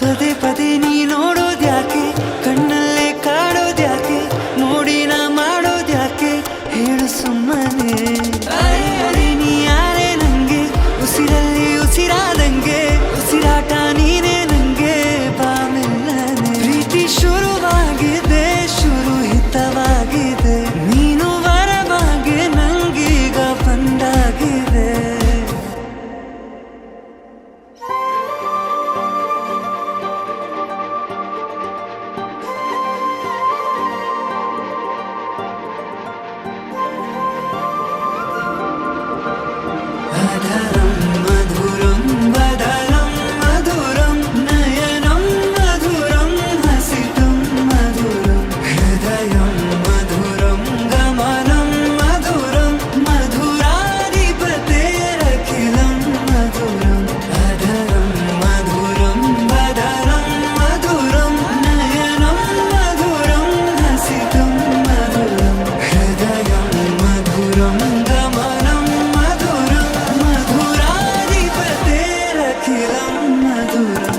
ಪದೇ ಪದೇ ನೀ ನೋಡೋದ್ಯಾಕೆ, ಕಣ್ಣಲ್ಲೇ ಕಾಡೋದ್ಯಾಕೆ, ನೋಡಿ ನಾ ಮಾಡೋದ್ಯಾಕೆ ಹೇಳು ಸುಮ್ಮನೆ. ಅರೆ ಅರೆ ನೀ ಯಾರೇ ನಂಗೆ, ಉಸಿರಲ್ಲಿ ಉಸಿರಾದಂಗೆ, ಉಸಿರಾಟ ನೀನೇ ನಂಗೆ ಬಾಮೆಲ್ಲನೆ. ಪ್ರೀತಿ ಶುರುವಾಗಿದೆ, ಶುರು ಹಿತವಾಗಿದೆ, ನೀನು ವರವಾಗಿ ನಂಗೀಗ ಬಂದಾಗಿದೆ. अधरं मधुरं वदनं मधुरं नयनं मधुरं हसितं मधुरं हृदयं मधुरं गमनं मधुरं मधुराधिपतेरखिलं मधुरम्. अधरं मधुरं वदनं मधुरं नयनं मधुरं हसितं मधुरं हृदयं मधुरं गमनं मधुरं मधुराधिपतेरखिलं मधुरम्.